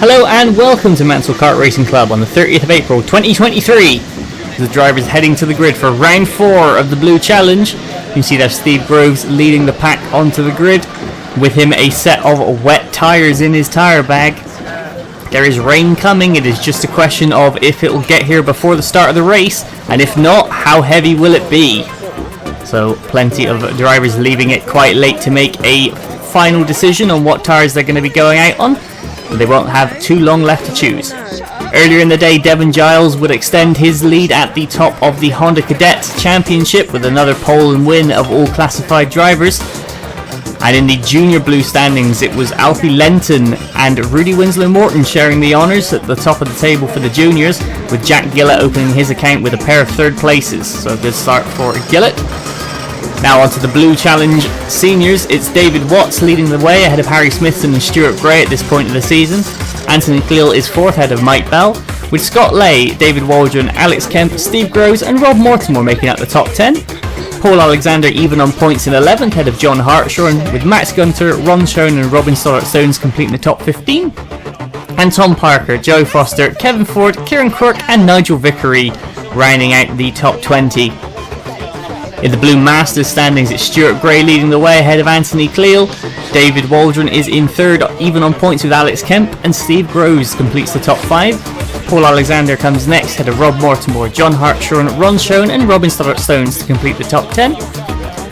Hello and welcome to Mansell Kart Racing Club on the 30th of April 2023. The drivers heading to the grid for round 4 of the Blue Challenge. You can see there's Steve Groves leading the pack onto the grid, with him a set of wet tyres in his tyre bag. There is rain coming, it is just a question of if it will get here before the start of the race, and if not, how heavy will it be? So plenty of drivers leaving it quite late to make a final decision on what tyres they're going to be going out on. They won't have too long left to choose. Earlier in the day, Devon Giles would extend his lead at the top of the Honda Cadets Championship with another pole and win of all classified drivers. And in the Junior Blue standings, it was Alfie Lenton and Rudy Winslow Morton sharing the honours at the top of the table for the juniors, with Jack Gillett opening his account with a pair of third places. So a good start for Gillett. Now onto the Blue Challenge Seniors. It's David Watts leading the way ahead of Harry Smithson and Stuart Gray at this point of the season. Anthony Cleal is fourth ahead of Mike Bell, with Scott Lay, David Waldron, Alex Kemp, Steve Groves and Rob Mortimer making up the top 10. Paul Alexander even on points in 11th ahead of John Hartshorn, with Max Gunter, Ron Schoen and Robin Stoddart-Stones completing the top 15. And Tom Parker, Joe Foster, Kevin Ford, Kieran Quirk and Nigel Vickery rounding out the top 20. In the Blue Masters standings, it's Stuart Gray leading the way ahead of Anthony Cleal. David Waldron is in third, even on points with Alex Kemp, and Steve Groves completes the top 5. Paul Alexander comes next ahead of Rob Mortimer, John Hartshorn, Ron Schoen and Robin Stoddart-Stones to complete the top 10.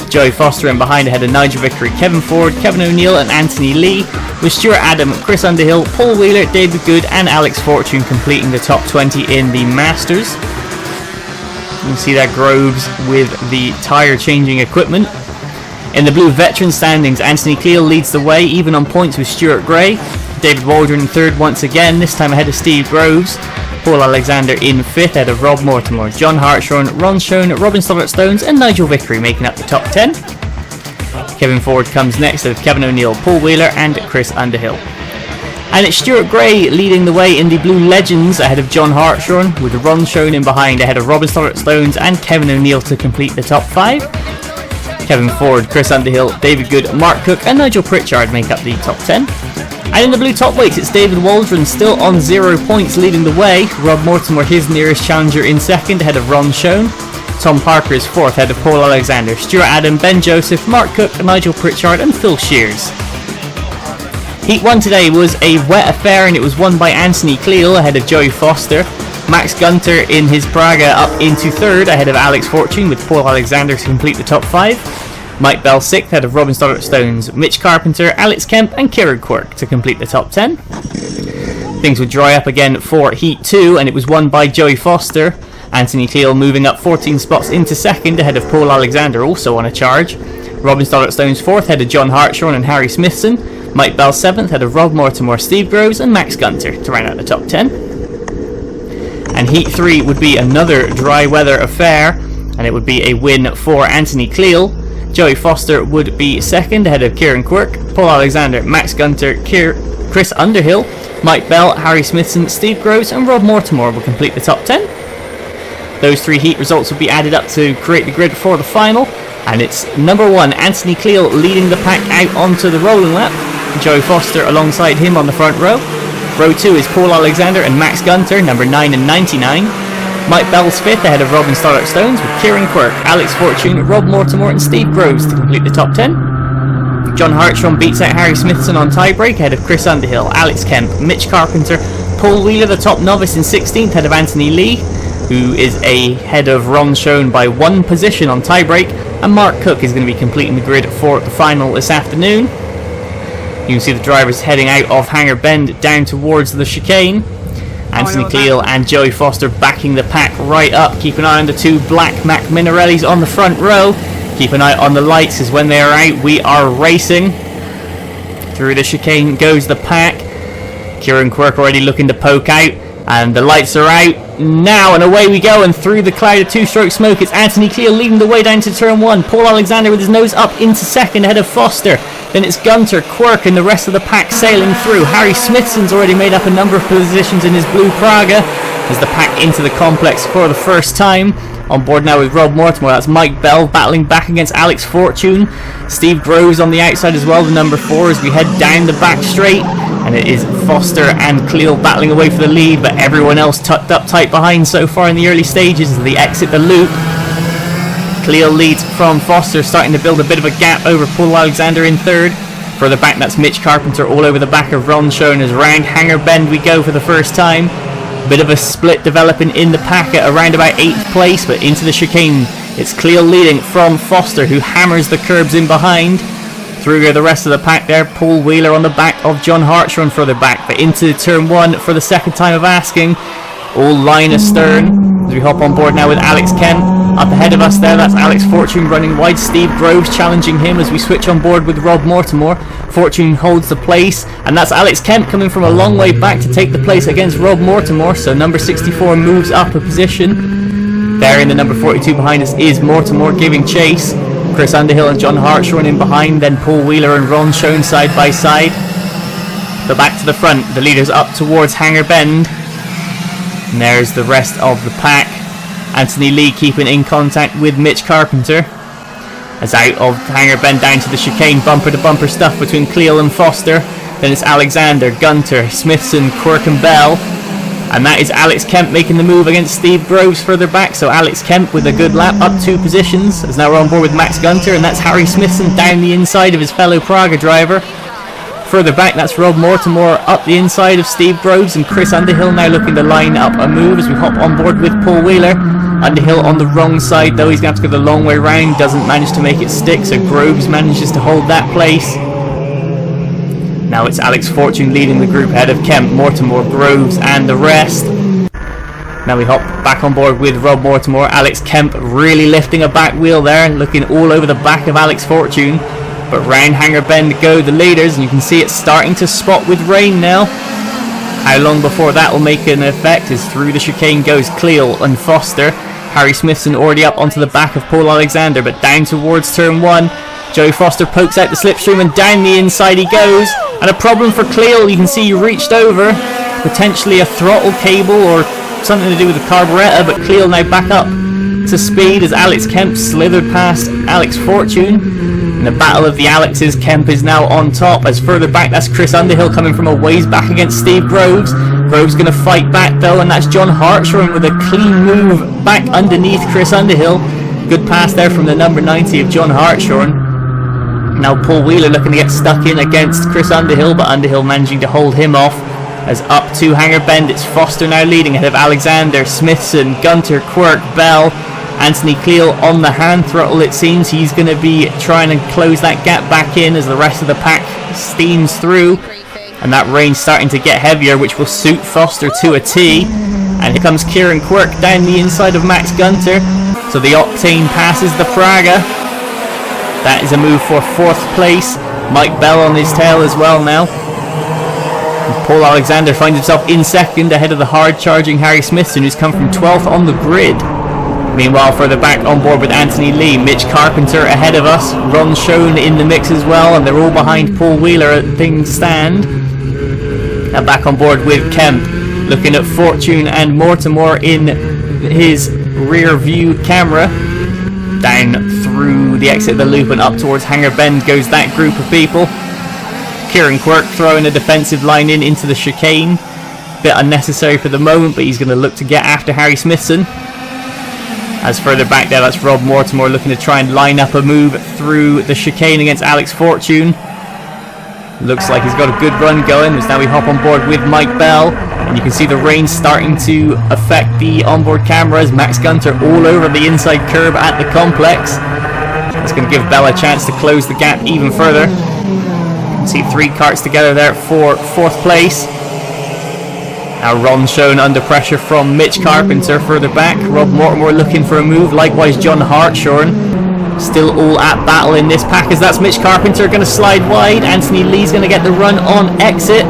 Joey Foster in behind ahead of Nigel Vickery, Kevin Ford, Kevin O'Neill and Anthony Lee, with Stuart Adam, Chris Underhill, Paul Wheeler, David Good and Alex Fortune completing the top 20 in the Masters. You can see that Groves with the tyre changing equipment. In the Blue Veteran standings, Anthony Cleal leads the way, even on points with Stuart Gray. David Waldron in third once again, this time ahead of Steve Groves. Paul Alexander in fifth ahead of Rob Mortimer, John Hartshorn, Ron Schoen, Robin Stoddart-Stones and Nigel Vickery making up the top 10. Kevin Ford comes next ahead of Kevin O'Neill, Paul Wheeler and Chris Underhill. And it's Stuart Gray leading the way in the Blue Legends ahead of John Hartshorn, with Ron Schoen in behind ahead of Robin Stoddart-Stones and Kevin O'Neill to complete the top 5. Kevin Ford, Chris Underhill, David Good, Mark Cook and Nigel Pritchard make up the top 10. And in the Blue Top Weights, it's David Waldron still on 0 points leading the way. Rob Mortimer, his nearest challenger, in second ahead of Ron Schoen. Tom Parker is fourth ahead of Paul Alexander, Stuart Adam, Ben Joseph, Mark Cook, Nigel Pritchard and Phil Shears. Heat 1 today was a wet affair and it was won by Anthony Cleal ahead of Joey Foster. Max Gunter in his Braga up into third ahead of Alex Fortune, with Paul Alexander to complete the top 5. Mike Bell sixth ahead of Robin Stoddart-Stones, Mitch Carpenter, Alex Kemp and Kieran Quirk to complete the top 10. Things would dry up again for Heat 2 and it was won by Joey Foster. Anthony Cleal moving up 14 spots into second ahead of Paul Alexander, also on a charge. Robin Stoddart-Stones fourth ahead of John Hartshorn and Harry Smithson. Mike Bell 7th ahead of Rob Mortimer, Steve Groves and Max Gunter to round out the top 10. And Heat 3 would be another dry weather affair and it would be a win for Anthony Cleal. Joey Foster would be second ahead of Kieran Quirk, Paul Alexander, Max Gunter, Chris Underhill, Mike Bell, Harry Smithson, Steve Groves and Rob Mortimer will complete the top 10. Those 3 heat results will be added up to create the grid for the final, and it's number 1 Anthony Cleal leading the pack out onto the rolling lap. Joey Foster alongside him on the front row. Row 2 is Paul Alexander and Max Gunter, number 9 and 99. Mike Bell's 5th ahead of Robin Stoddart-Stones, with Kieran Quirk, Alex Fortune, Rob Mortimer and Steve Groves to complete the top 10. John Hartshorn beats out Harry Smithson on tiebreak ahead of Chris Underhill, Alex Kemp, Mitch Carpenter, Paul Wheeler, the top novice, in 16th ahead of Anthony Lee, who is ahead of Ron Schoen by 1 position on tiebreak, and Mark Cook is going to be completing the grid for the final this afternoon. You can see the drivers heading out of Hangar Bend down towards the chicane. Anthony Cleal and Joey Foster backing the pack right up. Keep an eye on the 2 black Mac Minarellis on the front row. Keep an eye on the lights, because when they are out we are racing. Through the chicane goes the pack. Kieran Quirk already looking to poke out, and the lights are out now, and away we go, and through the cloud of 2-stroke smoke it's Anthony Cleal leading the way down to turn 1. Paul Alexander with his nose up into second ahead of Foster. Then it's Gunter, Quirk and the rest of the pack sailing through. Harry Smithson's already made up a number of positions in his blue Praga as the pack into the complex for the first time. On board now with Rob Mortimer, that's Mike Bell battling back against Alex Fortune. Steve Groves on the outside as well, the number 4, as we head down the back straight. And And it is Foster and Cleel battling away for the lead, but everyone else tucked up tight behind so far in the early stages as they exit the loop. Cleel leads from Foster, starting to build a bit of a gap over Paul Alexander in third. Further back, that's Mitch Carpenter all over the back of Ron Schoen as round Hanger Bend we go for the first time. Bit of a split developing in the pack at around about 8th place, but into the chicane it's Cleel leading from Foster, who hammers the curbs in behind. Through the rest of the pack there, Paul Wheeler on the back of John Hartshorn further back, but into turn 1 for the second time of asking. All line astern as we hop on board now with Alex Kemp. Up ahead of us there, that's Alex Fortune running wide. Steve Groves challenging him as we switch on board with Rob Mortimer. Fortune holds the place, and that's Alex Kemp coming from a long way back to take the place against Rob Mortimer. So number 64 moves up a position. There in the number 42 behind us is Mortimer giving chase. Chris Underhill and John Hartshorn in behind, then Paul Wheeler and Ron Schoen side by side. But back to the front, the leaders up towards Hanger Bend. And there's the rest of the pack. Anthony Lee keeping in contact with Mitch Carpenter. As out of Hanger Bend down to the chicane, bumper to bumper stuff between Cleel and Foster. Then it's Alexander, Gunter, Smithson, Quirk and Bell. And that is Alex Kemp making the move against Steve Groves further back. So Alex Kemp with a good lap, up 2 positions. As now we're on board with Max Gunter, and that's Harry Smithson down the inside of his fellow Praga driver. Further back, that's Rob Mortimer up the inside of Steve Groves, and Chris Underhill now looking to line up a move as we hop on board with Paul Wheeler. Underhill on the wrong side though, he's going to have to go the long way round, doesn't manage to make it stick, so Groves manages to hold that place. Now it's Alex Fortune leading the group ahead of Kemp, Mortimer, Groves and the rest. Now we hop back on board with Rob Mortimer. Alex Kemp really lifting a back wheel there, looking all over the back of Alex Fortune. But round Hanger Bend go the leaders, and you can see it's starting to spot with rain now. How long before that will make an effect as through the chicane goes Cleel and Foster. Harry Smithson already up onto the back of Paul Alexander, but down towards turn 1. Joey Foster pokes out the slipstream and down the inside he goes. And a problem for Cleel, you can see he reached over. Potentially a throttle cable or something to do with the carburettor, but Cleel now back up to speed as Alex Kemp slithered past Alex Fortune. In the battle of the Alexes, Kemp is now on top. As further back, that's Chris Underhill coming from a ways back against Steve Groves. Groves going to fight back though, and that's John Hartshorn with a clean move back underneath Chris Underhill. Good pass there from the number 90 of John Hartshorn. Now Paul Wheeler looking to get stuck in against Chris Underhill, but Underhill managing to hold him off. As up to Hanger Bend, it's Foster now leading ahead of Alexander, Smithson, Gunter, Quirk, Bell. Anthony Cleel on the hand throttle, it seems. He's going to be trying to close that gap back in as the rest of the pack steams through. And that rain's starting to get heavier, which will suit Foster to a T. And here comes Kieran Quirk down the inside of Max Gunter. So the Octane passes the Praga. That is a move for 4th place. Mike Bell on his tail as well now. And Paul Alexander finds himself in 2nd ahead of the hard-charging Harry Smithson, who's come from 12th on the grid. Meanwhile, further back on board with Anthony Lee, Mitch Carpenter ahead of us, Ron Schoen in the mix as well, and they're all behind Paul Wheeler at things stand. Now back on board with Kemp, looking at Fortune and Mortimer in his rear view camera. Down through the exit of the loop and up towards Hanger Bend goes that group of people. Kieran Quirk throwing a defensive line into the chicane. Bit unnecessary for the moment, but he's going to look to get after Harry Smithson. As further back there, that's Rob Mortimer looking to try and line up a move through the chicane against Alex Fortune. Looks like he's got a good run going, as now we hop on board with Mike Bell. And you can see the rain starting to affect the onboard cameras. Max Gunter all over the inside curb at the complex. That's going to give Bell a chance to close the gap even further. You can see 3 carts together there for 4th place. Now Ron Schoen under pressure from Mitch Carpenter further back. Rob Mortimer looking for a move. Likewise John Hartshorn. Still all at battle in this pack as that's Mitch Carpenter going to slide wide. Anthony Lee's going to get the run on exit,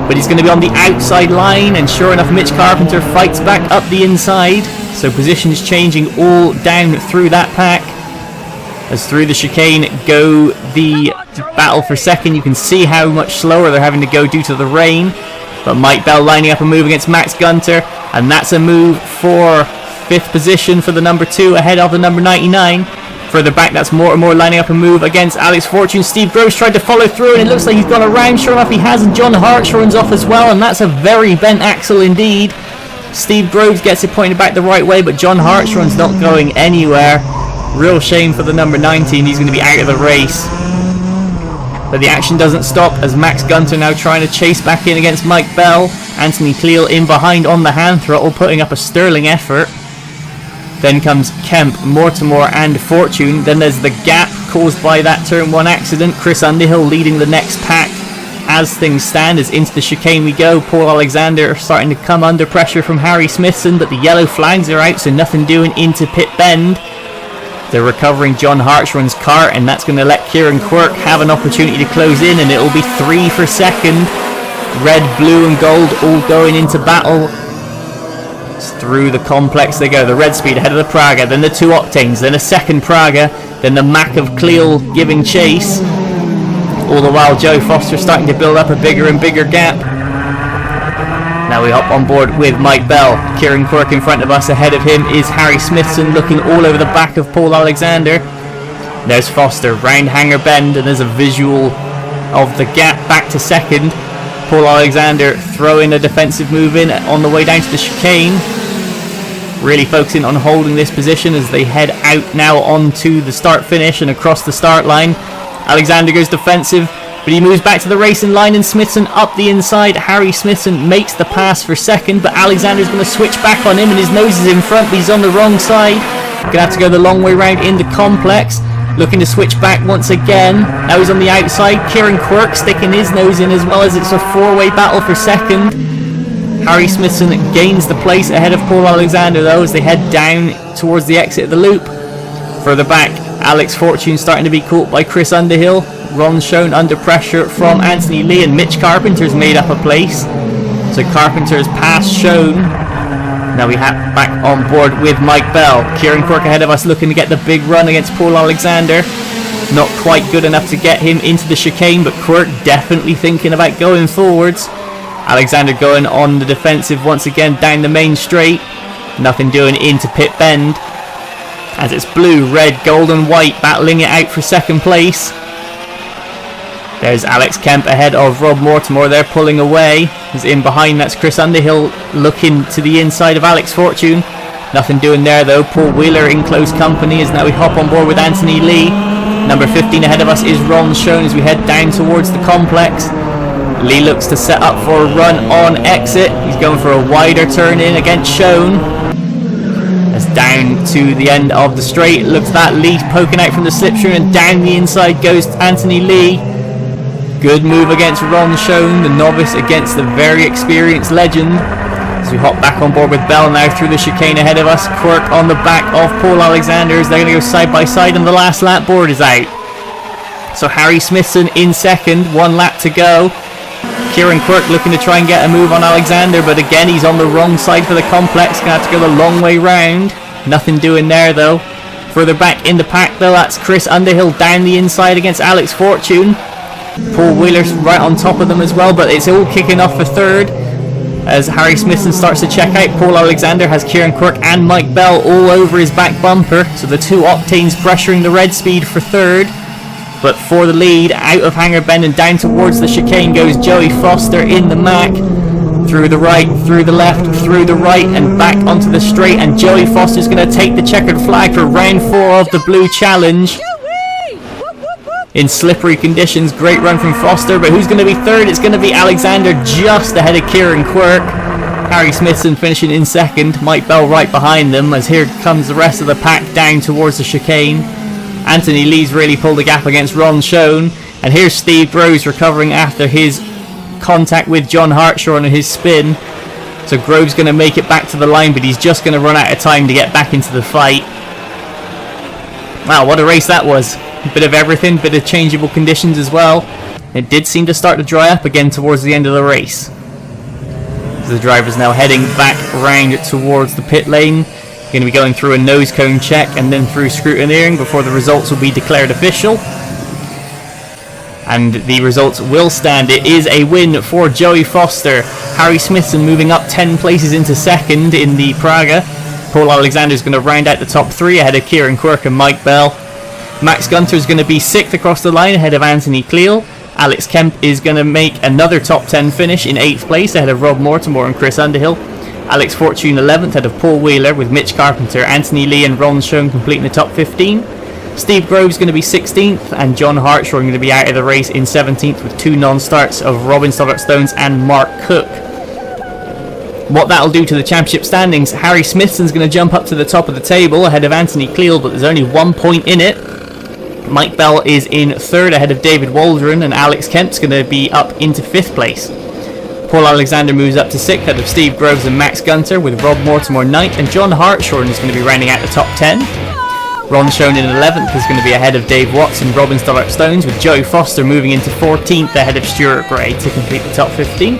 but he's going to be on the outside line, and sure enough Mitch Carpenter fights back up the inside. So positions changing all down through that pack. As through the chicane go the battle for 2nd. You can see how much slower they're having to go due to the rain. But Mike Bell lining up a move against Max Gunter, and that's a move for 5th position for the number 2 ahead of the number 99. Further back, that's Mortimer lining up a move against Alex Fortune. Steve Groves tried to follow through, and it looks like he's gone around. Sure enough, he has, and John Hartsh runs off as well, and that's a very bent axle indeed. Steve Groves gets it pointed back the right way, but John Hartsh runs not going anywhere. Real shame for the number 19. He's going to be out of the race. But the action doesn't stop as Max Gunter now trying to chase back in against Mike Bell. Anthony Cleal in behind on the hand throttle, putting up a sterling effort. Then comes Kemp, Mortimer and Fortune. Then there's the gap caused by that turn 1 accident. Chris Underhill leading the next pack. As things stand, as into the chicane we go. Paul Alexander starting to come under pressure from Harry Smithson, but the yellow flags are out, so nothing doing into pit bend. They're recovering John Hartshorn's kart, and that's going to let Kieran Quirk have an opportunity to close in, and it'll be 3 for second. Red, blue and gold all going into battle. Through the complex they go. The red speed ahead of the Praga, then the 2 octanes, then a second Praga, then the Mac of Cleal giving chase. All the while Joe Foster starting to build up a bigger and bigger gap. Now we hop on board with Mike Bell. Kieran Quirk in front of us. Ahead of him is Harry Smithson looking all over the back of Paul Alexander. There's Foster round hanger bend, and there's a visual of the gap back to second. Paul Alexander throwing a defensive move in on the way down to the chicane. Really focusing on holding this position as they head out now onto the start finish and across the start line. Alexander goes defensive, but he moves back to the racing line, and Smithson up the inside. Harry Smithson makes the pass for second, but Alexander's going to switch back on him, and his nose is in front, but he's on the wrong side. Going to have to go the long way round in the complex. Looking to switch back once again. Now he's on the outside. Kieran Quirk sticking his nose in as well, as it's a 4-way battle for second. Harry Smithson gains the place ahead of Paul Alexander though as they head down towards the exit of the loop. Further back, Alex Fortune starting to be caught by Chris Underhill. Ron shown under pressure from Anthony Lee, and Mitch Carpenter's made up a place. So Carpenter's pass shown. Now we have back on board with Mike Bell. Kieran Quirk ahead of us looking to get the big run against Paul Alexander. Not quite good enough to get him into the chicane, but Quirk definitely thinking about going forwards. Alexander going on the defensive once again down the main straight. Nothing doing into pit bend. As it's blue, red, gold and white battling it out for second place. There's Alex Kemp ahead of Rob Mortimer. They're pulling away. As in behind, that's Chris Underhill looking to the inside of Alex Fortune. Nothing doing there though. Paul Wheeler in close company as now we hop on board with Anthony Lee. Number 15 ahead of us is Ron Schoen as we head down towards the complex. Lee looks to set up for a run on exit. He's going for a wider turn in against Schoen. As down to the end of the straight, looks that Lee poking out from the slipstream, and down the inside goes Anthony Lee. Good move against Ron Schoen, the novice against the very experienced legend. As we hop back on board with Bell now through the chicane ahead of us. Quirk on the back of Paul Alexander as they're going to go side by side, and the last lap board is out. So Harry Smithson in second, 1 lap to go. Kieran Quirk looking to try and get a move on Alexander, but again he's on the wrong side for the complex. Going to have to go the long way round. Nothing doing there though. Further back in the pack though, that's Chris Underhill down the inside against Alex Fortune. Paul Wheeler's right on top of them as well, but it's all kicking off for third as Harry Smithson starts to check out. Paul Alexander has Kieran Quirk and Mike Bell all over his back bumper, so the 2 octanes pressuring the red speed for third. But for the lead, out of Hanger Bend and down towards the chicane goes Joey Foster in the Mac. Through the right, through the left, through the right and back onto the straight, and Joey Foster's going to take the checkered flag for round 4 of the Blue Challenge. In slippery conditions, great run from Foster, but who's going to be third? It's going to be Alexander just ahead of Kieran Quirk. Harry Smithson finishing in second, Mike Bell right behind them, as here comes the rest of the pack down towards the chicane. Anthony Lee's really pulled the gap against Ron Schoen, and here's Steve Groves recovering after his contact with John Hartshorn and his spin. So Groves going to make it back to the line, but he's just going to run out of time to get back into the fight. Wow, what a race that was. A bit of everything, bit of changeable conditions as well. It did seem to start to dry up again towards the end of the race. The driver's now heading back round towards the pit lane. Going to be going through a nose cone check and then through scrutineering before the results will be declared official. And the results will stand. It is a win for Joey Foster. Harry Smithson moving up 10 places into second in the Praga. Paul Alexander is going to round out the top 3 ahead of Kieran Quirk and Mike Bell. Max Gunter is going to be 6th across the line ahead of Anthony Cleal. Alex Kemp is going to make another top 10 finish in 8th place ahead of Rob Mortimer and Chris Underhill. Alex Fortune 11th ahead of Paul Wheeler, with Mitch Carpenter, Anthony Lee and Ron Schoen completing the top 15. Steve Groves going to be 16th, and John Hartshaw going to be out of the race in 17th with 2 non-starts of Robin Stoddart-Stones and Mark Cook. What that'll do to the championship standings: Harry Smithson's going to jump up to the top of the table ahead of Anthony Cleal, but there's only 1 point in it. Mike Bell is in 3rd ahead of David Waldron, and Alex Kemp's going to be up into 5th place. Paul Alexander moves up to 6th ahead of Steve Groves and Max Gunter, with Rob Mortimer 9th, and John Hartshorn is going to be rounding out the top 10. Ron Schoen in 11th is going to be ahead of Dave Watts and Robin Stoddart-Stones, with Joey Foster moving into 14th ahead of Stuart Gray to complete the top 15.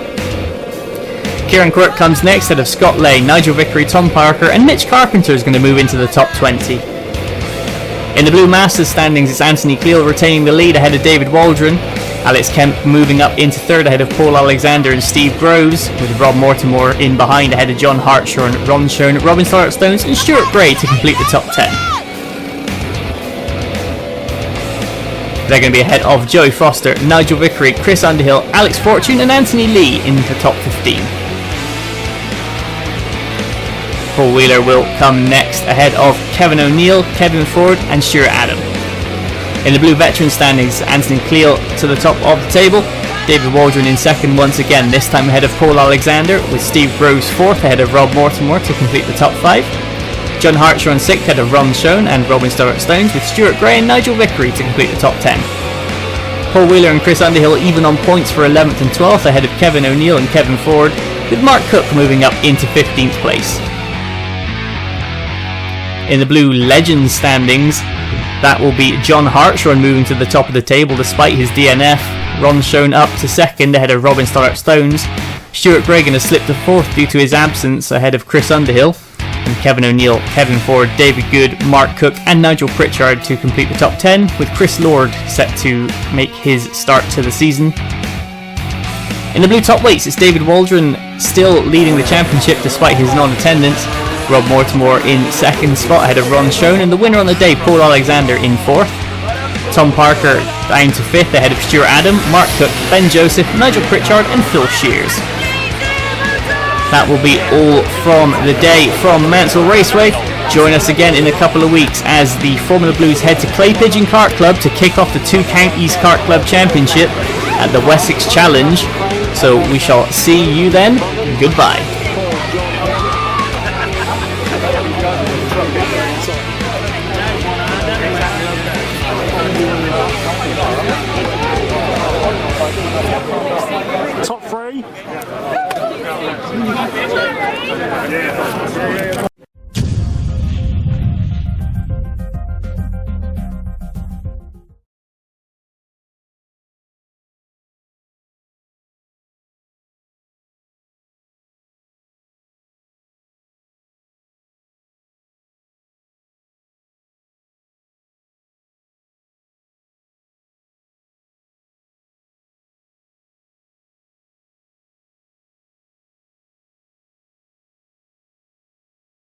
Kieran Quirk comes next ahead of Scott Lay, Nigel Vickery, Tom Parker, and Mitch Carpenter is going to move into the top 20. In the Blue Masters standings, it's Anthony Cleal retaining the lead ahead of David Waldron. Alex Kemp moving up into 3rd ahead of Paul Alexander and Steve Groves, with Rob Mortimer in behind ahead of John Hartshorn, Ron Schoen, Robin Stoddart-Stones and Stuart Gray to complete the top 10. They're going to be ahead of Joey Foster, Nigel Vickery, Chris Underhill, Alex Fortune and Anthony Lee in the top 15. Paul Wheeler will come next ahead of Kevin O'Neill, Kevin Ford and Stuart Adam. In the Blue Veteran standings, Anthony Cleal to the top of the table, David Waldron in 2nd once again, this time ahead of Paul Alexander, with Steve Groves 4th ahead of Rob Mortimer to complete the top 5. John Hartshaw 6th ahead of Ron Schoen and Robin Stoddart-Stones, with Stuart Gray and Nigel Vickery to complete the top 10. Paul Wheeler and Chris Underhill even on points for 11th and 12th ahead of Kevin O'Neill and Kevin Ford, with Mark Cook moving up into 15th place. In the Blue Legends standings, that will be John Hartshorn moving to the top of the table despite his DNF. Ron Schoen up to 2nd ahead of Robin Stoddart-Stones. Stuart Gray going to slip to 4th due to his absence ahead of Chris Underhill. And Kevin O'Neill, Kevin Ford, David Good, Mark Cook and Nigel Pritchard to complete the top 10, with Chris Lord set to make his start to the season. In the Blue Top Weights, it's David Waldron still leading the championship despite his non-attendance. Rob Mortimer in 2nd spot ahead of Ron Schoen, and the winner on the day, Paul Alexander, in 4th. Tom Parker down to 5th ahead of Stuart Adam, Mark Cook, Ben Joseph, Nigel Pritchard and Phil Shears. That will be all from the day from Mansell Raceway. Join us again in a couple of weeks as the Formula Blues head to Clay Pigeon Kart Club to kick off the 2 Counties Kart Club Championship at the Wessex Challenge. So we shall see you then. Goodbye.